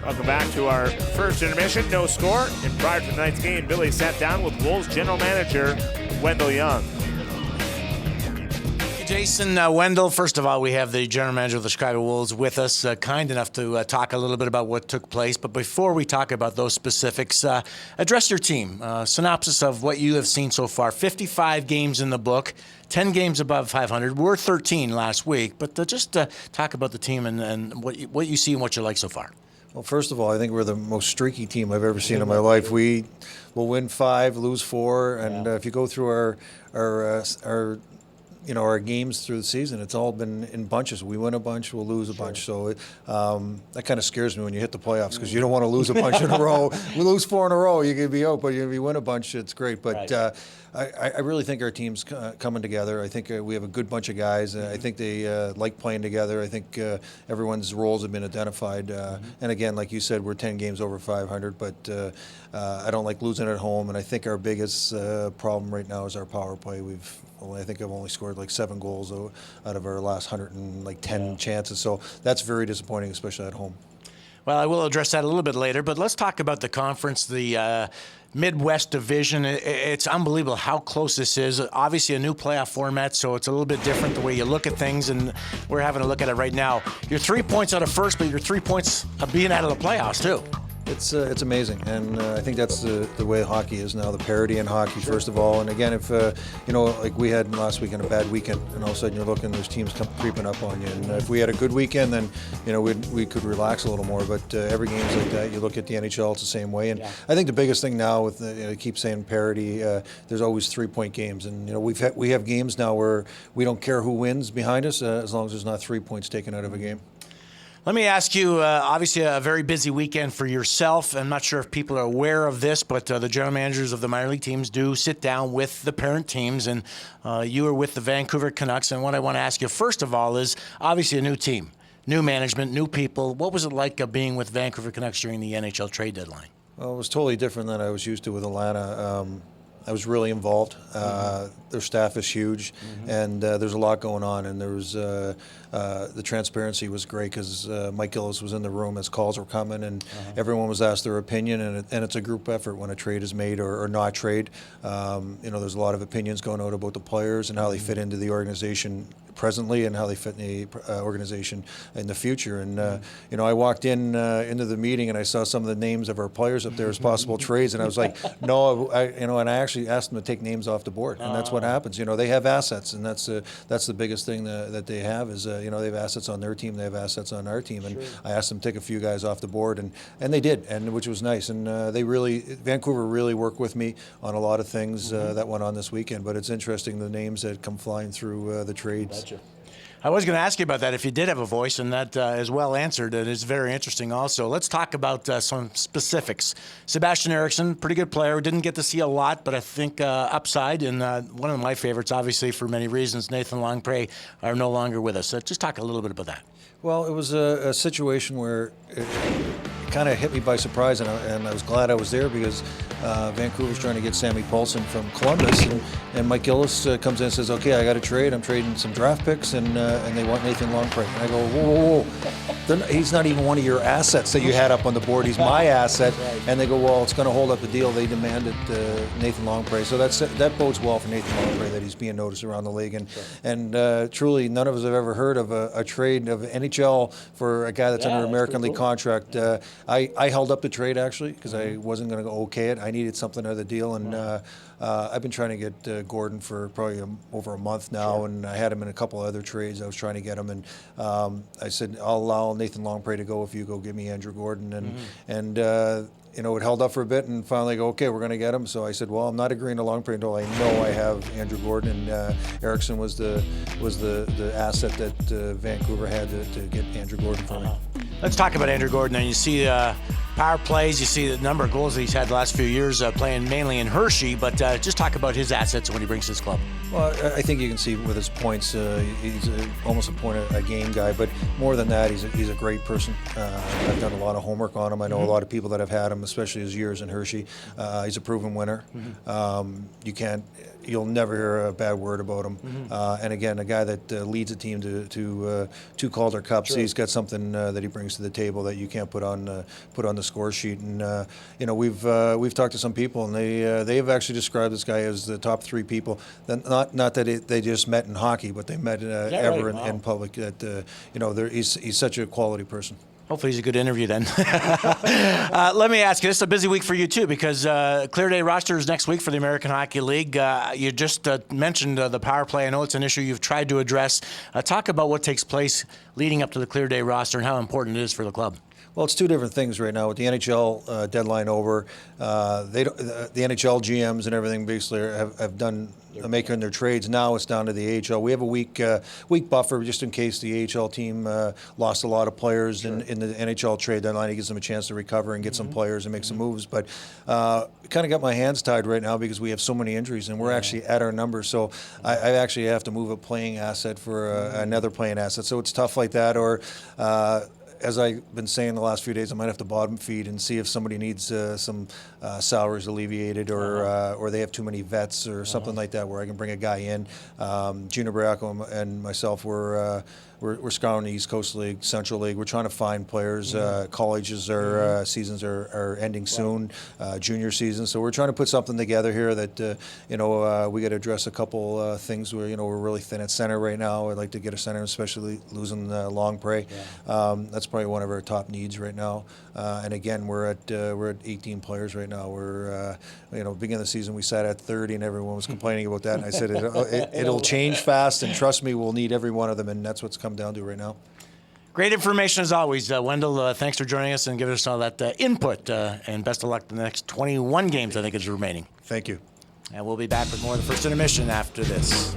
Welcome back to our first intermission. No score. And prior to tonight's game, Billy sat down with Wolves general manager Wendell Young. Jason, Wendell, first of all, we have the general manager of the Chicago Wolves with us, kind enough to talk a little bit about what took place. But before we talk about those specifics, address your team. Synopsis of what you have seen so far. 55 games in the book, 10 games above 500. We're 13 last week. But just talk about the team and what you see and what you like so far. Well, first of all, I think we're the most streaky team I've ever seen in my life. We will win 5, lose 4, and if you go through our games through the season, it's all been in bunches. We win a bunch, we'll lose a bunch. So that kind of scares me when you hit the playoffs because you don't want to lose a bunch in a row. We lose 4 in a row, you could be out, but if you win a bunch, it's great. But I really think our team's coming together. I think we have a good bunch of guys. I think they like playing together. I think everyone's roles have been identified. And again, like you said, we're 10 games over 500, but I don't like losing at home. And I think our biggest problem right now is our power play. I think I've only scored like 7 goals out of our last 110 chances. So that's very disappointing, especially at home. Well, I will address that a little bit later, but let's talk about the conference, the Midwest Division. It's unbelievable how close this is. Obviously a new playoff format, so it's a little bit different the way you look at things, and we're having a look at it right now. You're 3 points out of first, but you're 3 points of being out of the playoffs, too. It's amazing, and I think that's the way hockey is now, the parity in hockey, first of all. And again, if, like we had last weekend, a bad weekend, and all of a sudden you're looking, there's teams creeping up on you. And if we had a good weekend, then, we could relax a little more. But every game's like that. You look at the NHL, it's the same way. And I think the biggest thing now with, I keep saying parity, there's always 3-point games. And, we have games now where we don't care who wins behind us as long as there's not 3 points taken out of a game. Let me ask you, obviously a very busy weekend for yourself. I'm not sure if people are aware of this, but the general managers of the minor league teams do sit down with the parent teams, and you are with the Vancouver Canucks. And what I want to ask you, first of all, is obviously a new team, new management, new people. What was it like being with Vancouver Canucks during the NHL trade deadline? Well, it was totally different than I was used to with Atlanta. I was really involved. Their staff is huge, and there's a lot going on. And there was the transparency was great because Mike Gillis was in the room as calls were coming, and everyone was asked their opinion. And it's a group effort when a trade is made or not trade. There's a lot of opinions going out about the players and how they fit into the organization presently and how they fit in the organization in the future. And I walked into the meeting and I saw some of the names of our players up there as possible trades, and I was like, no, and I actually asked them to take names off the board, and that's what happens. They have assets, and that's the biggest thing that they have is they have assets on their team, they have assets on our team, and I asked them to take a few guys off the board, and they did, and which was nice. And Vancouver really worked with me on a lot of things that went on this weekend. But it's interesting the names that come flying through the trades. Gotcha. I was going to ask you about that if you did have a voice, and that is well answered. It is very interesting also. Let's talk about some specifics. Sebastian Eriksson, pretty good player. Didn't get to see a lot, but I think upside. And one of my favorites, obviously, for many reasons, Nathan Longpre, are no longer with us. So just talk a little bit about that. Well, it was a situation where it kind of hit me by surprise, and I was glad I was there because Vancouver's trying to get Sammy Paulson from Columbus, and Mike Gillis comes in and says, okay, I got a trade. I'm trading some draft picks, and they want Nathan Longpre. And I go, whoa. He's not even one of your assets that you had up on the board. He's my asset. And they go, well, it's going to hold up the deal. They demanded Nathan Longpre. So that bodes well for Nathan Longpre that he's being noticed around the league. And truly, none of us have ever heard of a trade of NHL for a guy that's under an American League contract. I held up the trade, actually, because I wasn't going to go okay it. I needed something out of the deal, and I've been trying to get Gordon for probably over a month now, and I had him in a couple of other trades. I was trying to get him, and I said, I'll allow Nathan Longpre to go if you go give me Andrew Gordon. And it held up for a bit, and finally go, okay, we're going to get him. So I said, well, I'm not agreeing to Longpre until I know I have Andrew Gordon. And Eriksson was the asset that Vancouver had to get Andrew Gordon for me. Let's talk about Andrew Gordon. And you see power plays. You see the number of goals that he's had the last few years playing mainly in Hershey, but just talk about his assets when he brings his club. Well, I think you can see with his points, he's almost a point a game guy, but more than that, he's a great person. I've done a lot of homework on him. I know a lot of people that have had him, especially his years in Hershey. He's a proven winner. You'll never hear a bad word about him. And again, a guy that leads a team to two Calder Cups. Sure. He's got something that he brings to the table that you can't put on the score sheet. And we've talked to some people, and they have actually described this guy as the top 3 people. Not that they just met in hockey, but they met ever in public. That he's such a quality person. Hopefully he's a good interview then. Let me ask you, this is a busy week for you too, because Clear Day roster is next week for the American Hockey League. You just mentioned the power play. I know it's an issue you've tried to address. Talk about what takes place leading up to the Clear Day roster and how important it is for the club. Well, it's 2 different things right now. With the NHL deadline over, the NHL GMs and everything basically have done making their trades. Now it's down to the AHL. We have a week buffer just in case the AHL team lost a lot of players in the NHL trade deadline. It gives them a chance to recover and get some players and make some moves. But kind of got my hands tied right now because we have so many injuries and we're actually at our numbers. So I actually have to move a playing asset for another playing asset. So it's tough like that. Or as I've been saying the last few days, I might have to bottom feed and see if somebody needs some salaries alleviated or they have too many vets or something like that where I can bring a guy in. Gina Baracco and myself we're scouring the East Coast League, Central League. We're trying to find players. Colleges seasons are ending soon, junior season. So we're trying to put something together here that we got to address a couple things where we're really thin at center right now. I'd like to get a center, especially losing Long Prey. That's probably one of our top needs right now. And again, we're at 18 players right now. We're beginning of the season we sat at 30 and everyone was complaining about that. And I said it'll change fast, and trust me, we'll need every one of them, and that's what's come down to right now. Great information as always. Wendell, thanks for joining us and giving us all that input, and best of luck the next 21 games I think is remaining. Thank you. And we'll be back with more of the first intermission after this.